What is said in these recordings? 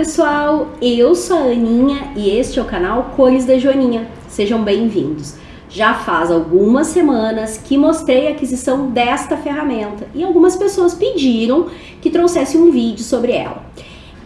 pessoal, eu sou a Aninha e este é o canal Cores da Joaninha. Sejam bem-vindos. Já faz algumas semanas que mostrei a aquisição desta ferramenta e algumas pessoas pediram que trouxesse um vídeo sobre ela.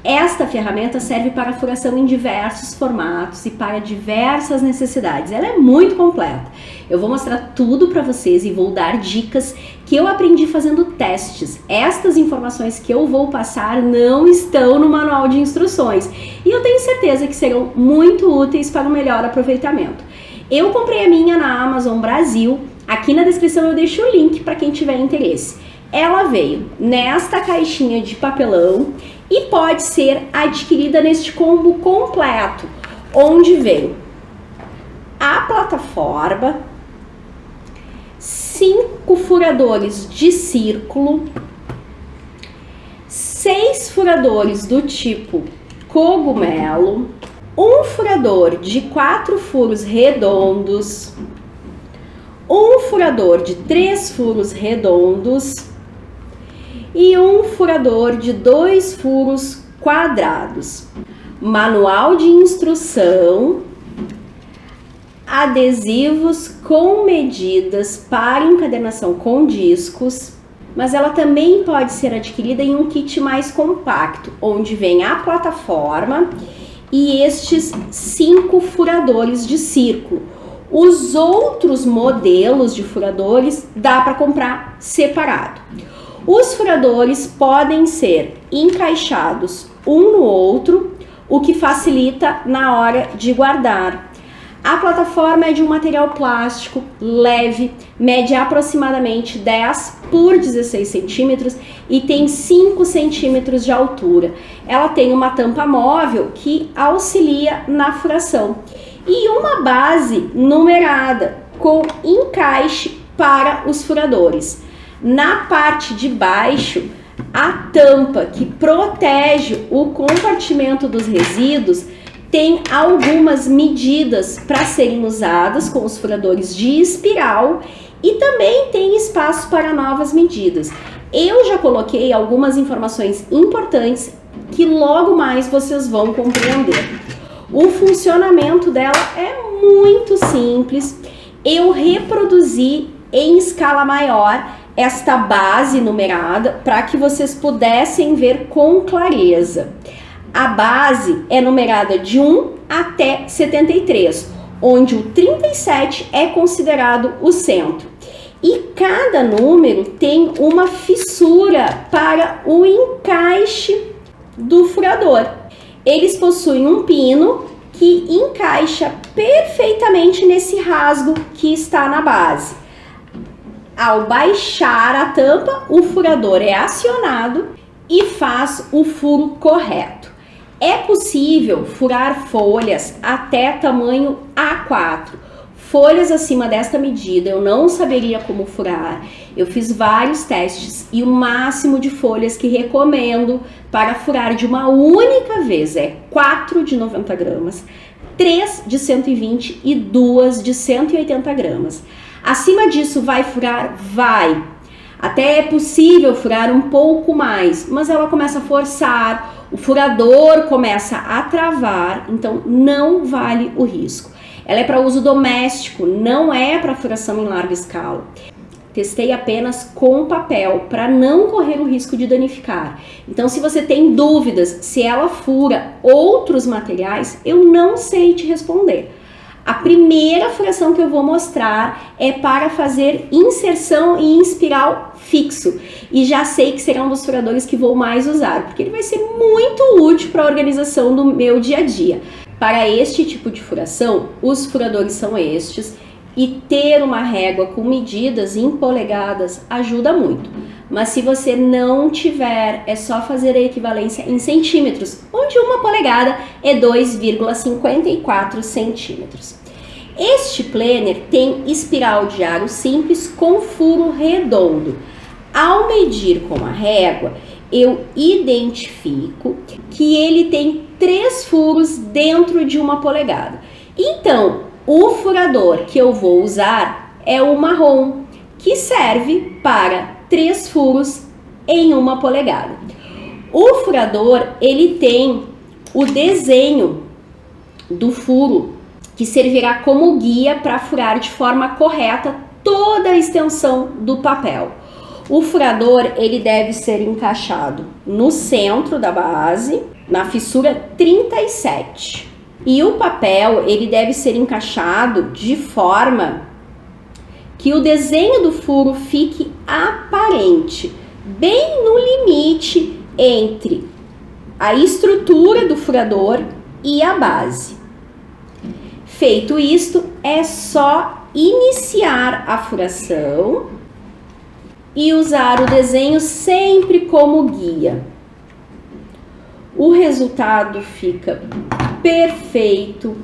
Esta ferramenta serve para furação em diversos formatos e para diversas necessidades. Ela é muito completa. Eu vou mostrar tudo para vocês e vou dar dicas que eu aprendi fazendo testes. Estas informações que eu vou passar não estão no manual de instruções e eu tenho certeza que serão muito úteis para um melhor aproveitamento. Eu comprei a minha na Amazon Brasil. Aqui na descrição eu deixo o link para quem tiver interesse. Ela veio nesta caixinha de papelão e pode ser adquirida neste combo completo, onde vem a plataforma, 5 furadores de círculo, 6 furadores do tipo cogumelo, um furador de 4 furos redondos, um furador de 3 furos redondos e um furador de 2 furos quadrados. Manual de instrução, adesivos com medidas para encadernação com discos, mas ela também pode ser adquirida em um kit mais compacto, onde vem a plataforma e estes 5 furadores de círculo. Os outros modelos de furadores dá para comprar separado. Os furadores podem ser encaixados um no outro, o que facilita na hora de guardar. A plataforma é de um material plástico leve, mede aproximadamente 10 por 16 centímetros e tem 5 centímetros de altura. Ela tem uma tampa móvel que auxilia na furação e uma base numerada com encaixe para os furadores. Na parte de baixo, a tampa que protege o compartimento dos resíduos tem algumas medidas para serem usadas com os furadores de espiral e também tem espaço para novas medidas. Eu já coloquei algumas informações importantes que logo mais vocês vão compreender. O funcionamento dela é muito simples. Eu reproduzi em escala maior esta base numerada para que vocês pudessem ver com clareza. A base é numerada de 1 até 73, onde o 37 é considerado o centro. E cada número tem uma fissura para o encaixe do furador. Eles possuem um pino que encaixa perfeitamente nesse rasgo que está na base. Ao baixar a tampa, o furador é acionado e faz o furo correto. É possível furar folhas até tamanho A4. Folhas acima desta medida eu não saberia como furar. Eu fiz vários testes e o máximo de folhas que recomendo para furar de uma única vez é 4 de 90 gramas, 3 de 120 e 2 de 180 gramas. Acima disso vai furar? Vai. Até é possível furar um pouco mais, mas ela começa a forçar, o furador começa a travar, então não vale o risco. Ela é para uso doméstico, não é para furação em larga escala. Testei apenas com papel para não correr o risco de danificar. Então, se você tem dúvidas se ela fura outros materiais, eu não sei te responder. A primeira furação que eu vou mostrar é para fazer inserção em espiral fixo. E já sei que será um dos furadores que vou mais usar, porque ele vai ser muito útil para a organização do meu dia a dia. Para este tipo de furação, os furadores são estes e ter uma régua com medidas em polegadas ajuda muito. Mas se você não tiver, é só fazer a equivalência em centímetros, onde uma polegada é 2,54 centímetros. Este planner tem espiral de aro simples com furo redondo. Ao medir com a régua, eu identifico que ele tem 3 furos dentro de uma polegada. Então, o furador que eu vou usar é o marrom, que serve para 3 furos em uma polegada. O furador, ele tem o desenho do furo, que servirá como guia para furar de forma correta toda a extensão do papel. O furador, ele deve ser encaixado no centro da base, na fissura 37. E o papel, ele deve ser encaixado de forma que o desenho do furo fique aparente, bem no limite entre a estrutura do furador e a base. Feito isto, é só iniciar a furação e usar o desenho sempre como guia. O resultado fica perfeito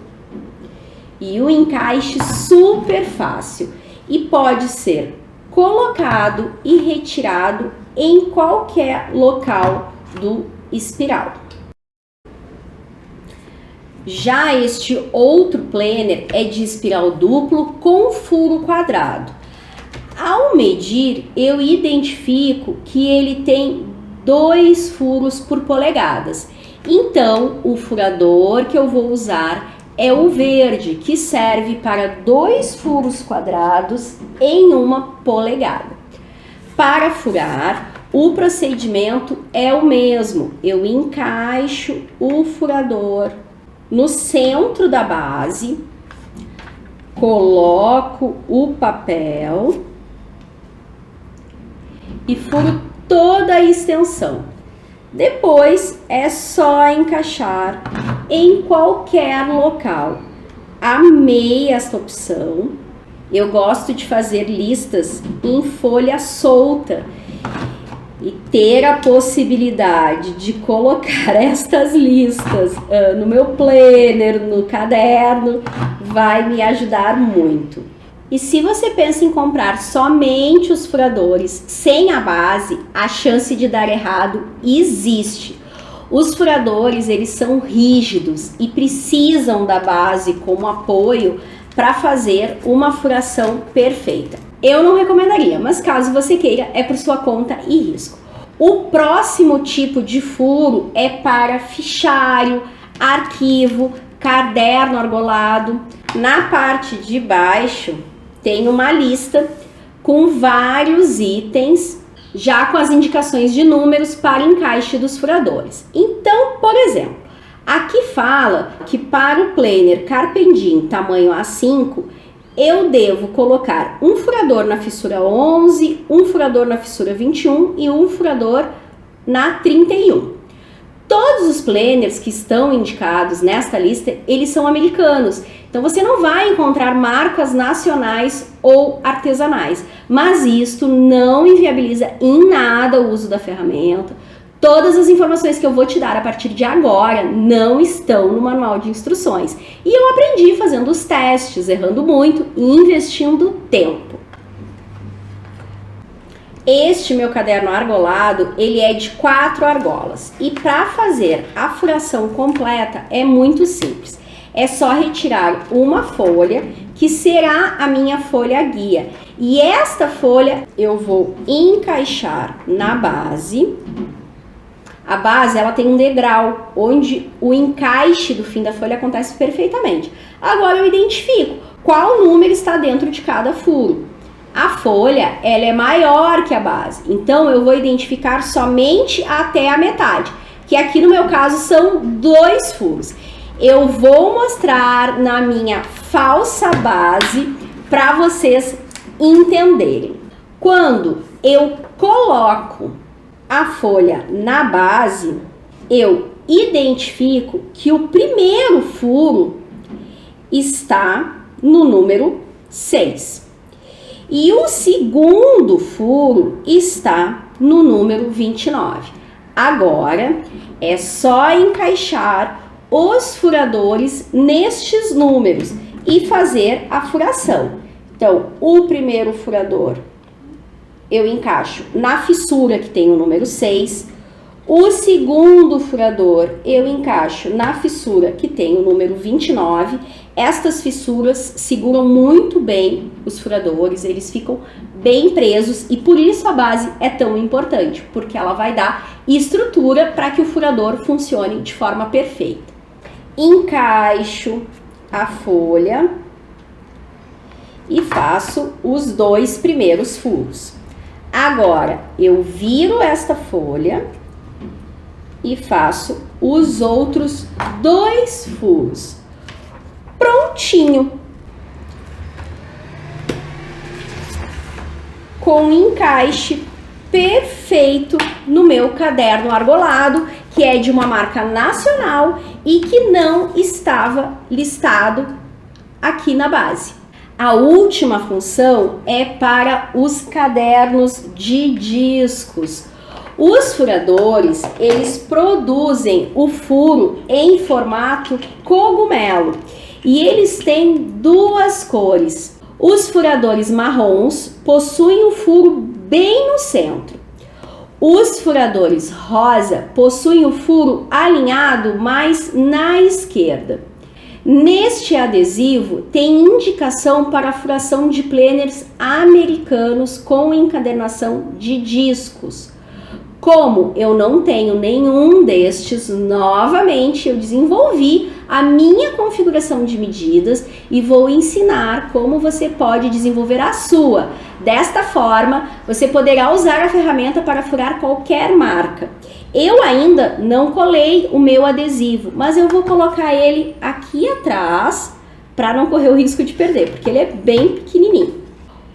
e o encaixe super fácil e pode ser colocado e retirado em qualquer local do espiral. Já este outro planner é de espiral duplo com furo quadrado. Ao medir, eu identifico que ele tem 2 furos por polegadas. Então, o furador que eu vou usar é o verde, que serve para 2 furos quadrados em 1 polegada. Para furar, o procedimento é o mesmo. Eu encaixo o furador no centro da base, coloco o papel e furo toda a extensão. Depois é só encaixar em qualquer local. Amei esta opção. Eu gosto de fazer listas em folha solta e ter a possibilidade de colocar estas listas no meu planner, no caderno, vai me ajudar muito. E se você pensa em comprar somente os furadores sem a base, a chance de dar errado existe. Os furadores, eles são rígidos e precisam da base como apoio para fazer uma furação perfeita. Eu não recomendaria, mas caso você queira, é por sua conta e risco. O próximo tipo de furo é para fichário, arquivo, caderno argolado. Na parte de baixo tem uma lista com vários itens, já com as indicações de números para encaixe dos furadores. Então, por exemplo, aqui fala que para o planner Carpendin tamanho A5, eu devo colocar um furador na fissura 11, um furador na fissura 21 e um furador na 31. Todos os planners que estão indicados nesta lista, eles são americanos. Então você não vai encontrar marcas nacionais ou artesanais. Mas isto não inviabiliza em nada o uso da ferramenta. Todas as informações que eu vou te dar a partir de agora não estão no manual de instruções. E eu aprendi fazendo os testes, errando muito e investindo tempo. Este meu caderno argolado, ele é de 4 argolas. E para fazer a furação completa é muito simples. É só retirar uma folha, que será a minha folha guia. E esta folha eu vou encaixar na base. A base, ela tem um degrau, onde o encaixe do fim da folha acontece perfeitamente. Agora eu identifico qual número está dentro de cada furo. A folha, ela é maior que a base, então eu vou identificar somente até a metade, que aqui no meu caso são 2 furos. Eu vou mostrar na minha falsa base para vocês entenderem. Quando eu coloco a folha na base, eu identifico que o primeiro furo está no número 6 e o segundo furo está no número 29. Agora é só encaixar os furadores nestes números e fazer a furação. Então, o primeiro furador eu encaixo na fissura que tem o número 6, o segundo furador eu encaixo na fissura que tem o número 29 Estas fissuras seguram muito bem os furadores, eles ficam bem presos e por isso a base é tão importante, porque ela vai dar estrutura para que o furador funcione de forma perfeita. Encaixo a folha e faço os 2 primeiros furos. Agora, eu viro esta folha e faço os outros 2 furos. Prontinho! Com encaixe perfeito no meu caderno argolado, que é de uma marca nacional e que não estava listado aqui na base. A última função é para os cadernos de discos. Os furadores, eles produzem o furo em formato cogumelo e eles têm 2 cores. Os furadores marrons possuem o furo bem no centro. Os furadores rosa possuem o furo alinhado mais na esquerda. Neste adesivo tem indicação para a furação de planners americanos com encadernação de discos. Como eu não tenho nenhum destes, novamente eu desenvolvi a minha configuração de medidas e vou ensinar como você pode desenvolver a sua. Desta forma, você poderá usar a ferramenta para furar qualquer marca. Eu ainda não colei o meu adesivo, mas eu vou colocar ele aqui atrás para não correr o risco de perder, porque ele é bem pequenininho.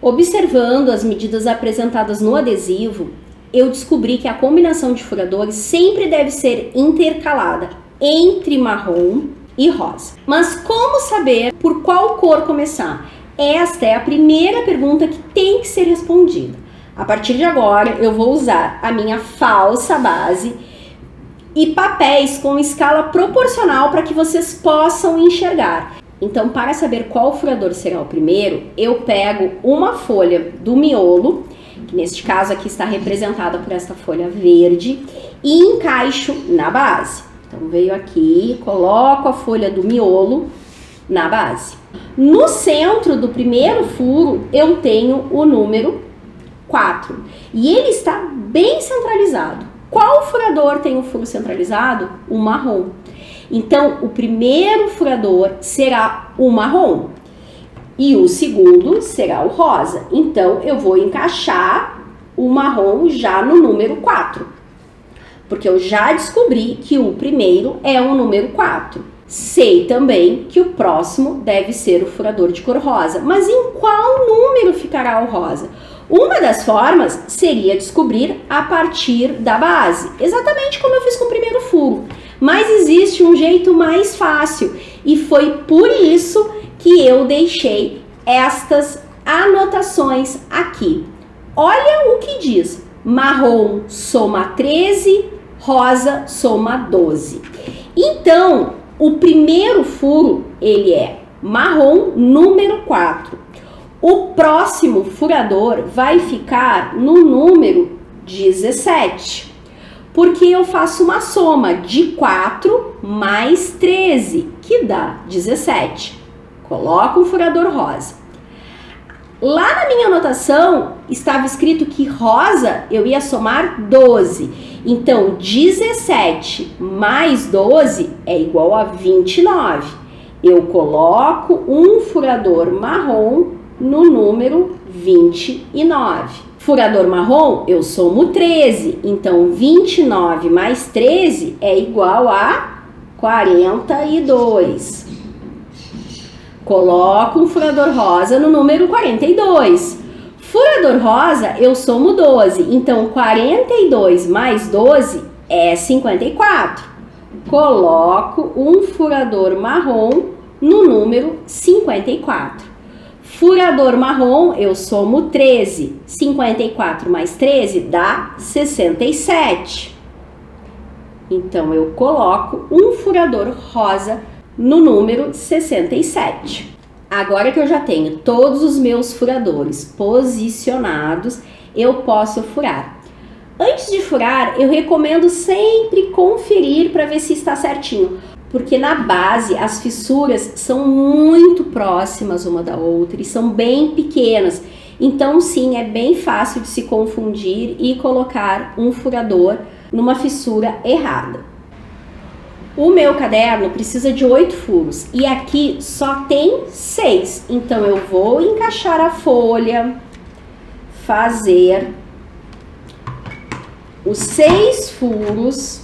Observando as medidas apresentadas no adesivo, eu descobri que a combinação de furadores sempre deve ser intercalada entre marrom e rosa. Mas como saber por qual cor começar? Esta é a primeira pergunta que tem que ser respondida. A partir de agora, eu vou usar a minha falsa base e papéis com escala proporcional para que vocês possam enxergar. Então, para saber qual furador será o primeiro, eu pego uma folha do miolo, que neste caso aqui está representada por esta folha verde, e encaixo na base. Então, veio aqui, coloco a folha do miolo na base. No centro do primeiro furo, eu tenho o número 4. E ele está bem centralizado. Qual furador tem o furo centralizado? O marrom. Então, o primeiro furador será o marrom e o segundo será o rosa. Então, eu vou encaixar o marrom já no número 4, porque eu já descobri que o primeiro é o número 4. Sei também que o próximo deve ser o furador de cor rosa, mas em qual número ficará o rosa? Uma das formas seria descobrir a partir da base, exatamente como eu fiz com o primeiro furo. Mas existe um jeito mais fácil e foi por isso que eu deixei estas anotações aqui. Olha o que diz: marrom soma 13, rosa soma 12. Então, o primeiro furo, ele é marrom número 4. O próximo furador vai ficar no número 17, porque eu faço uma soma de 4 mais 13, que dá 17. Coloco um furador rosa. Lá na minha anotação estava escrito que rosa eu ia somar 12. Então, 17 mais 12 é igual a 29. Eu coloco um furador marrom no número 29. Furador marrom, eu somo 13. Então, 29 mais 13 é igual a 42. Coloco um furador rosa no número 42. Furador rosa, eu somo 12. Então, 42 mais 12 é 54. Coloco um furador marrom no número 54. Furador marrom, eu somo 13. 54 mais 13 dá 67. Então, eu coloco um furador rosa no número 67. Agora que eu já tenho todos os meus furadores posicionados, eu posso furar. Antes de furar, eu recomendo sempre conferir para ver se está certinho. porque na base as fissuras são muito próximas uma da outra e são bem pequenas. Então sim, é bem fácil de se confundir e colocar um furador numa fissura errada. O meu caderno precisa de 8 furos e aqui só tem 6. Então eu vou encaixar a folha, fazer os 6 furos,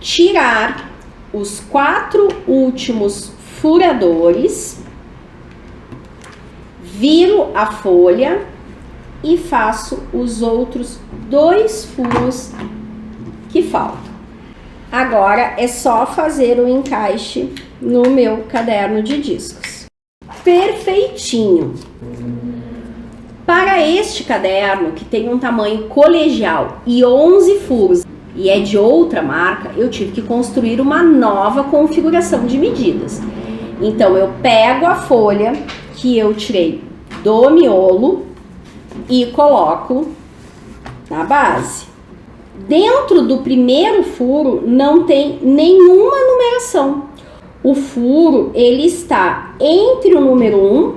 tirar os 4 últimos furadores, viro a folha e faço os outros 2 furos que faltam. Agora é só fazer o encaixe no meu caderno de discos. Perfeitinho! Para este caderno, que tem um tamanho colegial e 11 furos, e é de outra marca, eu tive que construir uma nova configuração de medidas. Então eu pego a folha que eu tirei do miolo e coloco na base. Dentro do primeiro furo não tem nenhuma numeração. O furo ele está entre o número 1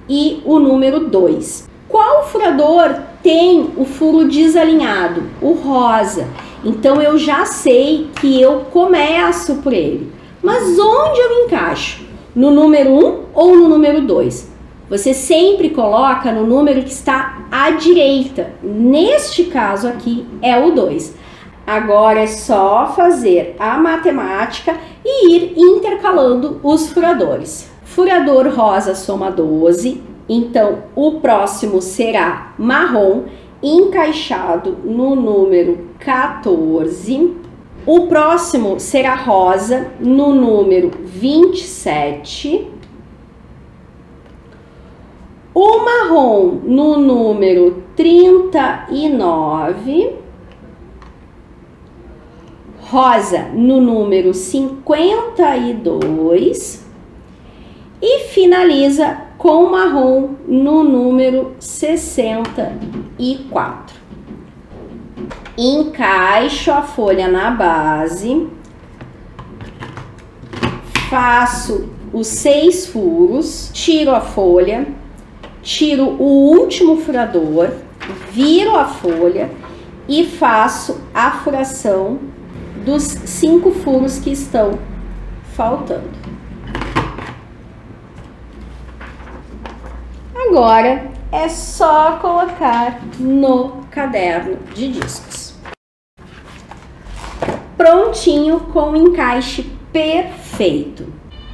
e o número 2. Qual furador tem o furo desalinhado? O rosa. Então eu já sei que eu começo por ele. Mas onde eu encaixo? No número 1 ou no número 2? Você sempre coloca no número que está à direita. Neste caso aqui é o 2. Agora é só fazer a matemática e ir intercalando os furadores. Furador rosa soma 12, então o próximo será marrom, encaixado no número 14. O próximo será rosa no número 27. O marrom no número 39. Rosa no número 52. E finaliza com marrom no número 64. Encaixo a folha na base, faço os 6 furos, tiro a folha, tiro o último furador, viro a folha e faço a furação dos 5 furos que estão faltando. Agora é só colocar no caderno de discos. Prontinho, com o encaixe perfeito.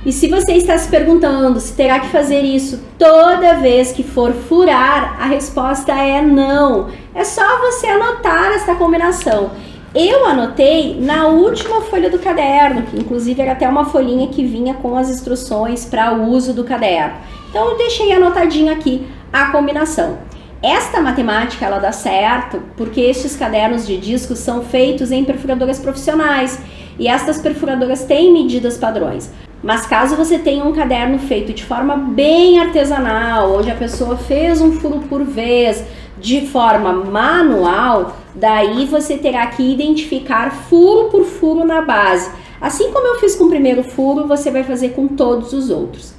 E se você está se perguntando se terá que fazer isso toda vez que for furar, a resposta é não. É só você anotar esta combinação. Eu anotei na última folha do caderno, que inclusive era até uma folhinha que vinha com as instruções para o uso do caderno. Então eu deixei anotadinho aqui a combinação. Esta matemática ela dá certo porque estes cadernos de discos são feitos em perfuradoras profissionais e estas perfuradoras têm medidas padrões. Mas caso você tenha um caderno feito de forma bem artesanal, onde a pessoa fez um furo por vez, de forma manual, daí você terá que identificar furo por furo na base. Assim como eu fiz com o primeiro furo, você vai fazer com todos os outros.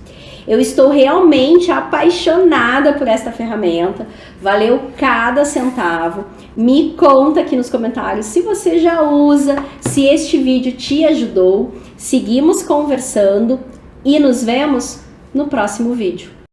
Eu estou realmente apaixonada por esta ferramenta, valeu cada centavo. Me conta aqui nos comentários se você já usa, se este vídeo te ajudou. Seguimos conversando e nos vemos no próximo vídeo.